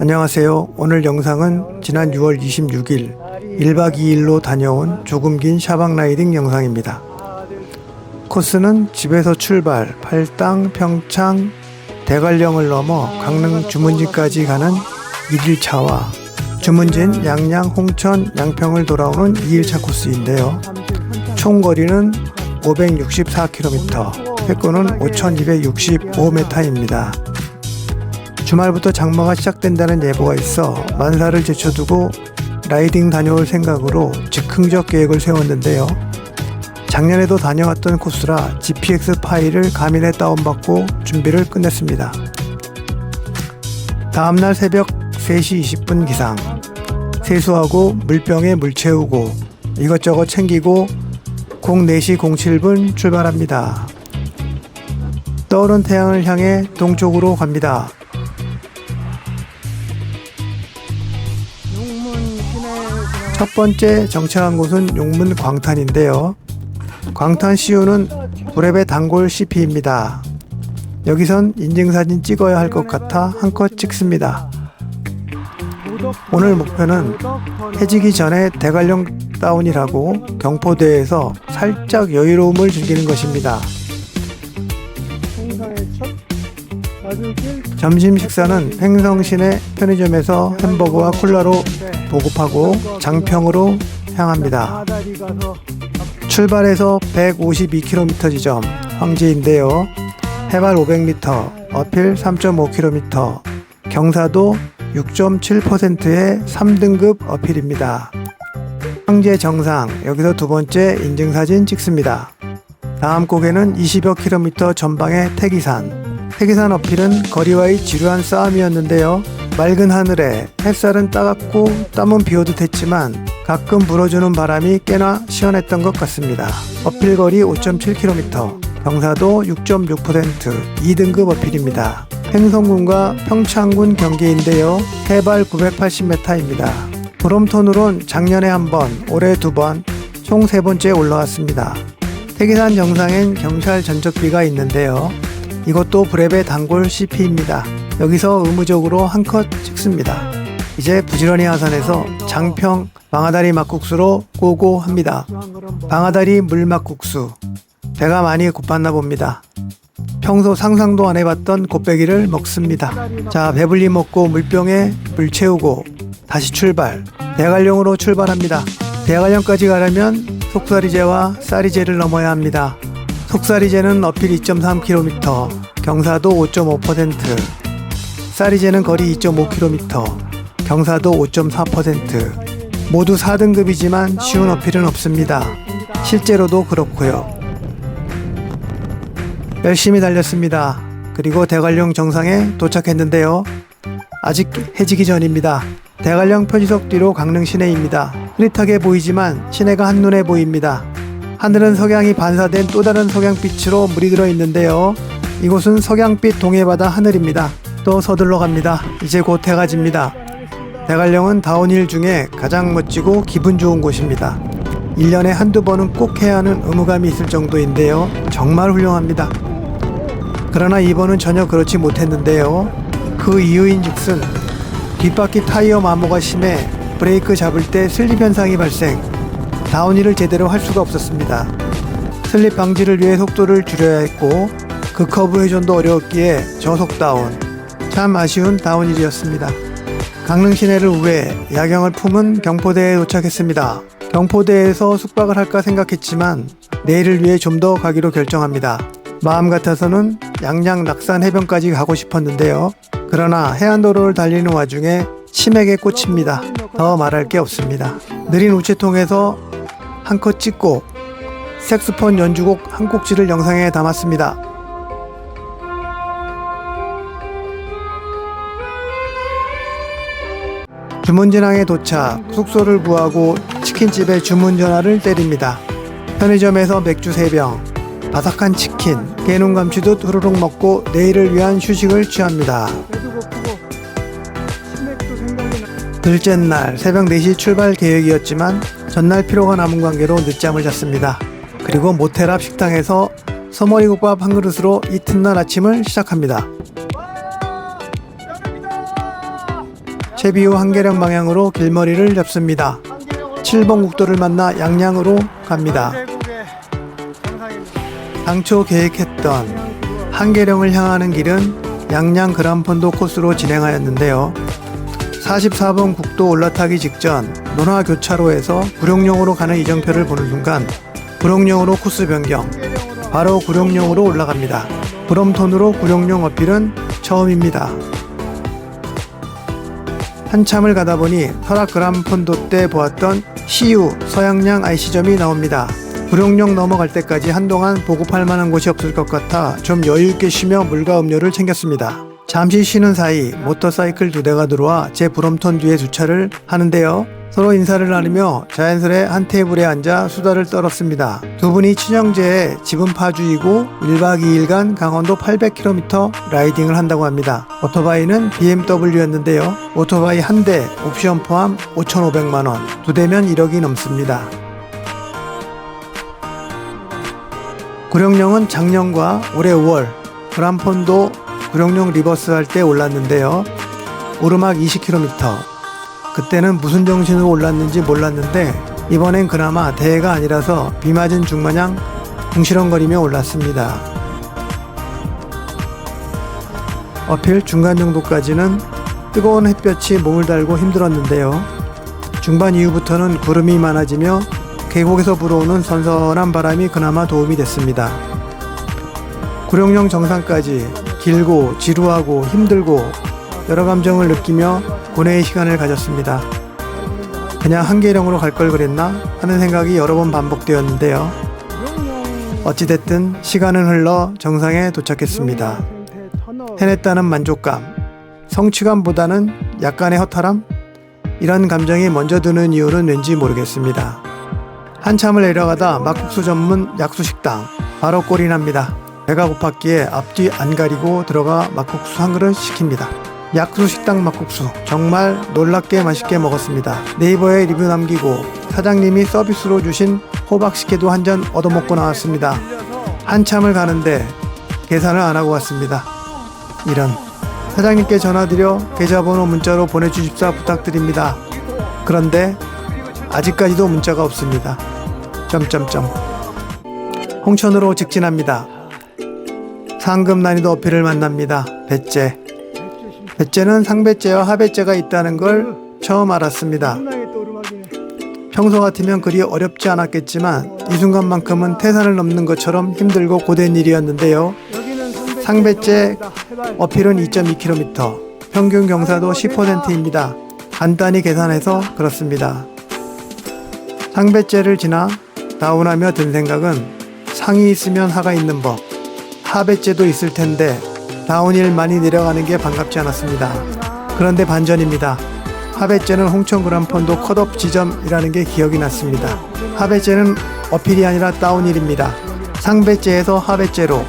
안녕하세요. 오늘 영상은 지난 6월 26일 1박 2일로 다녀온 조금 긴 샤방 라이딩 영상입니다. 코스는 집에서 출발 팔당, 평창, 대관령을 넘어 강릉 주문진까지 가는 1일차와 주문진, 양양, 홍천, 양평을 돌아오는 2일차 코스인데요. 총 거리는 564km, 회권은 5265m입니다. 주말부터 장마가 시작된다는 예보가 있어 만사를 제쳐두고 라이딩 다녀올 생각으로 즉흥적 계획을 세웠는데요. 작년에도 다녀왔던 코스라 GPX 파일을 가민에 다운받고 준비를 끝냈습니다. 다음날 새벽 3시 20분 기상, 세수하고 물병에 물 채우고 이것저것 챙기고 04시 07분 출발합니다. 떠오른 태양을 향해 동쪽으로 갑니다. 첫 번째 정차한 곳은 용문 광탄인데요. 광탄 CU는 브레베 단골 CP입니다. 여기선 인증사진 찍어야 할 것 같아 한컷 찍습니다. 오늘 목표는 해지기 전에 대관령 다운이라고 경포대에서 살짝 여유로움을 즐기는 것입니다. 점심 식사는 횡성시내 편의점에서 햄버거와 콜라로 보급하고 장평으로 향합니다. 출발해서 152km 지점 황지인데요. 해발 500m, 어필 3.5km, 경사도 6.7%의 3등급 어필입니다. 황제 정상, 여기서 두 번째 인증사진 찍습니다. 다음 곡에는 20여 km 전방의 태기산. 태기산 어필은 거리와의 지루한 싸움이었는데요. 맑은 하늘에 햇살은 따갑고 땀은 비오듯 했지만 가끔 불어주는 바람이 꽤나 시원했던 것 같습니다. 어필 거리 5.7km, 경사도 6.6%, 2등급 어필입니다. 횡성군과 평창군 경계인데요. 해발 980m입니다. 브롬톤으론 작년에 한 번, 올해 두 번, 총 세 번째 올라왔습니다. 태기산 정상엔 경찰 전적비가 있는데요. 이것도 브레베 단골 CP입니다. 여기서 의무적으로 한 컷 찍습니다. 이제 부지런히 하산해서 장평 방아다리 막국수로 고고 합니다. 방아다리 물막국수, 배가 많이 고팠나 봅니다. 평소 상상도 안 해봤던 곱빼기를 먹습니다. 자, 배불리 먹고 물병에 물 채우고 다시 출발. 대관령으로 출발합니다. 대관령까지 가려면 속사리제와 쌀이제를 넘어야 합니다. 속사리제는 어필 2.3km, 경사도 5.5%, 쌀이제는 거리 2.5km, 경사도 5.4%, 모두 4등급이지만 쉬운 어필은 없습니다. 실제로도 그렇고요. 열심히 달렸습니다. 그리고 대관령 정상에 도착했는데요. 아직 해지기 전입니다. 대관령 표지석 뒤로 강릉 시내입니다. 흐릿하게 보이지만 시내가 한눈에 보입니다. 하늘은 석양이 반사된 또 다른 석양빛으로 물이 들어 있는데요. 이곳은 석양빛 동해바다 하늘입니다. 또 서둘러 갑니다. 이제 곧 해가 집니다. 대관령은 다운힐 중에 가장 멋지고 기분 좋은 곳입니다. 1년에 한두 번은 꼭 해야 하는 의무감이 있을 정도인데요. 정말 훌륭합니다. 그러나 이번은 전혀 그렇지 못했는데요. 그 이유인즉슨 뒷바퀴 타이어 마모가 심해 브레이크 잡을 때 슬립 현상이 발생, 다운힐을 제대로 할 수가 없었습니다. 슬립 방지를 위해 속도를 줄여야 했고 그 커브 회전도 어려웠기에 저속 다운, 참 아쉬운 다운힐이었습니다. 강릉 시내를 우회 야경을 품은 경포대에 도착했습니다. 경포대에서 숙박을 할까 생각했지만 내일을 위해 좀 더 가기로 결정합니다. 마음 같아서는 양양 낙산 해변까지 가고 싶었는데요. 그러나 해안도로를 달리는 와중에 치맥에 꽂힙니다. 더 말할 게 없습니다. 느린 우체통에서 한 컷 찍고 색스폰 연주곡 한 곡지를 영상에 담았습니다. 주문진항에 도착, 숙소를 구하고 치킨집에 주문 전화를 때립니다. 편의점에서 맥주 3병, 바삭한 치킨, 개눈 감추듯 후루룩 먹고 내일을 위한 휴식을 취합니다. 둘째 날 새벽 4시 출발 계획이었지만 전날 피로가 남은 관계로 늦잠을 잤습니다. 그리고 모텔 앞 식당에서 소머리국밥 한 그릇으로 이튿날 아침을 시작합니다. 채비 후 한계령 방향으로 길머리를 잡습니다. 7번 국도를 만나 양양으로 갑니다. 당초 계획했던 한계령을 향하는 길은 양양 그란폰도 코스로 진행하였는데요. 44번 국도 올라타기 직전 논화교차로에서 구룡령으로 가는 이정표를 보는 순간 구룡령으로 코스 변경, 바로 구룡령으로 올라갑니다. 브롬톤으로 구룡령 어필은 처음입니다. 한참을 가다 보니 설악 그란폰도 때 보았던 CU 서양량 IC점이 나옵니다. 구룡령 넘어갈 때까지 한동안 보급할 만한 곳이 없을 것 같아 좀 여유있게 쉬며 물과 음료를 챙겼습니다. 잠시 쉬는 사이 모터사이클 2대가 들어와 제 브롬톤 뒤에 주차를 하는데요. 서로 인사를 나누며 자연스레 한 테이블에 앉아 수다를 떨었습니다. 두 분이 친형제의 집은 파주이고 1박 2일간 강원도 800km 라이딩을 한다고 합니다. 오토바이는 BMW였는데요. 오토바이 한 대 옵션 포함 5,500만원, 두 대면 1억이 넘습니다. 구룡령은 작년과 올해 5월 그란폰도 구룡령 리버스 할 때 올랐는데요. 오르막 20km. 그때는 무슨 정신으로 올랐는지 몰랐는데 이번엔 그나마 대회가 아니라서 비 맞은 중마냥 궁시렁거리며 올랐습니다. 어필 중간 정도까지는 뜨거운 햇볕이 몸을 달고 힘들었는데요. 중반 이후부터는 구름이 많아지며 계곡에서 불어오는 선선한 바람이 그나마 도움이 됐습니다. 구룡령 정상까지 길고 지루하고 힘들고 여러 감정을 느끼며 고뇌의 시간을 가졌습니다. 그냥 한계령으로 갈 걸 그랬나 하는 생각이 여러 번 반복되었는데요. 어찌됐든 시간은 흘러 정상에 도착했습니다. 해냈다는 만족감, 성취감보다는 약간의 허탈함? 이런 감정이 먼저 드는 이유는 왠지 모르겠습니다. 한참을 내려가다 막국수 전문 약수식당, 바로 꼴이 납니다. 배가 고팠기에 앞뒤 안 가리고 들어가 막국수 한 그릇 시킵니다. 약수식당 막국수 정말 놀랍게 맛있게 먹었습니다. 네이버에 리뷰 남기고 사장님이 서비스로 주신 호박식혜도 한 잔 얻어먹고 나왔습니다. 한참을 가는데 계산을 안 하고 왔습니다. 이런. 사장님께 전화드려 계좌번호 문자로 보내주십사 부탁드립니다. 그런데 아직까지도 문자가 없습니다. 홍천으로 직진합니다. 상급 난이도 어필을 만납니다. 배째. 배째는 상배째와 하배째가 있다는 걸 처음 알았습니다. 평소 같으면 그리 어렵지 않았겠지만 이 순간만큼은 태산을 넘는 것처럼 힘들고 고된 일이었는데요. 상배째 어필은 2.2km, 평균 경사도 10%입니다. 간단히 계산해서 그렇습니다. 상배째를 지나 다운하며 든 생각은 상이 있으면 하가 있는 법, 하배째도 있을 텐데 다운힐 많이 내려가는 게 반갑지 않았습니다. 그런데 반전입니다. 하배째는 홍천 그란폰도 컷업 지점이라는 게 기억이 났습니다. 하배째는 어필이 아니라 다운힐입니다. 상배째에서 하배째로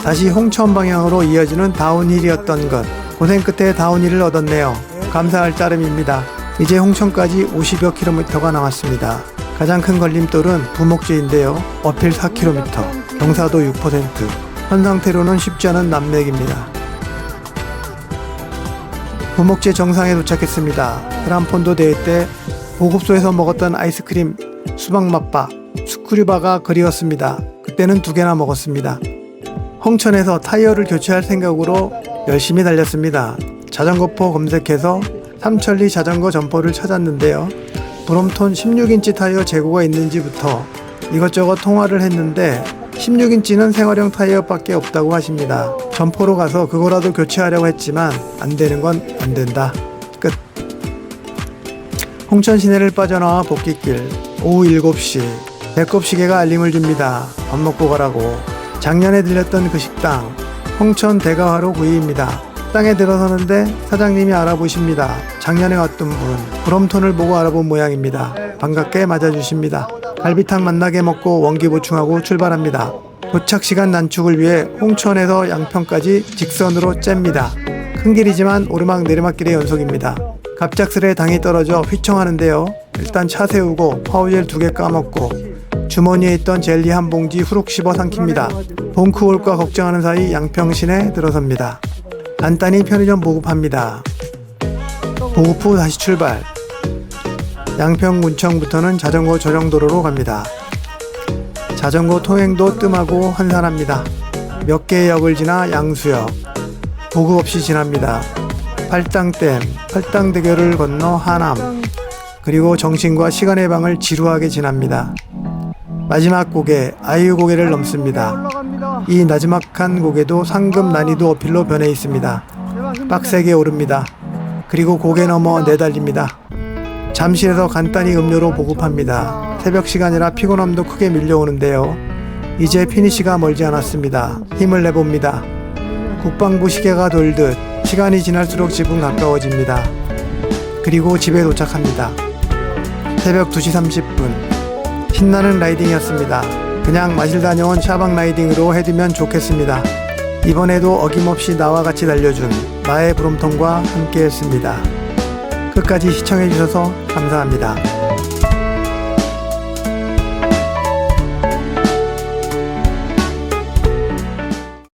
다시 홍천 방향으로 이어지는 다운힐이었던 것. 고생 끝에 다운힐을 얻었네요. 감사할 따름입니다. 이제 홍천까지 50여 킬로미터가 남았습니다. 가장 큰 걸림돌은 부목제인데요. 어필 4km, 경사도 6%. 현 상태로는 쉽지 않은 남맥입니다. 부목제 정상에 도착했습니다. 그란폰도 대회 때 보급소에서 먹었던 아이스크림, 수박 맛밥, 스쿠류바가 그리웠습니다. 그때는 2개나 먹었습니다. 홍천에서 타이어를 교체할 생각으로 열심히 달렸습니다. 자전거포 검색해서 삼천리 자전거 점포를 찾았는데요. 브롬톤 16인치 타이어 재고가 있는지부터 이것저것 통화를 했는데 16인치는 생활용 타이어밖에 없다고 하십니다. 점포로 가서 그거라도 교체하려고 했지만 안 되는 건 안 된다. 끝. 홍천 시내를 빠져나와 복귀길. 오후 7시 배꼽 시계가 알림을 줍니다. 밥 먹고 가라고. 작년에 들렸던 그 식당, 홍천 대가화로 9위입니다. 식당에 들어서는데 사장님이 알아보십니다. 작년에 왔던 분, 브롬톤을 보고 알아본 모양입니다. 반갑게 맞아주십니다. 갈비탕 맛나게 먹고 원기 보충하고 출발합니다. 도착 시간 단축을 위해 홍천에서 양평까지 직선으로 잽니다. 큰 길이지만 오르막 내리막길의 연속입니다. 갑작스레 당이 떨어져 휘청하는데요. 일단 차 세우고 파우젤 2개 까먹고 주머니에 있던 젤리 한 봉지 후룩 씹어 삼킵니다. 봉크 올까 걱정하는 사이 양평시내 들어섭니다. 간단히 편의점 보급합니다. 보급 후 다시 출발. 양평군청부터는 자전거 전용도로로 갑니다. 자전거 통행도 뜸하고 한산합니다. 몇 개의 역을 지나 양수역, 보급 없이 지납니다. 팔당댐, 팔당대교를 건너 하남, 그리고 정신과 시간의 방을 지루하게 지납니다. 마지막 고개, 아이유 고개를 넘습니다. 이 나지막한 고개도 상급 난이도 어필로 변해 있습니다. 빡세게 오릅니다. 그리고 고개 넘어 내달립니다. 잠실에서 간단히 음료로 보급합니다. 새벽 시간이라 피곤함도 크게 밀려오는데요. 이제 피니시가 멀지 않았습니다. 힘을 내봅니다. 국방부 시계가 돌듯 시간이 지날수록 집은 가까워집니다. 그리고 집에 도착합니다. 새벽 2시 30분. 신나는 라이딩이었습니다. 그냥 마실 다녀온 샤방 라이딩으로 해두면 좋겠습니다. 이번에도 어김없이 나와 같이 달려준 나의 부름통과 함께했습니다. 끝까지 시청해주셔서 감사합니다.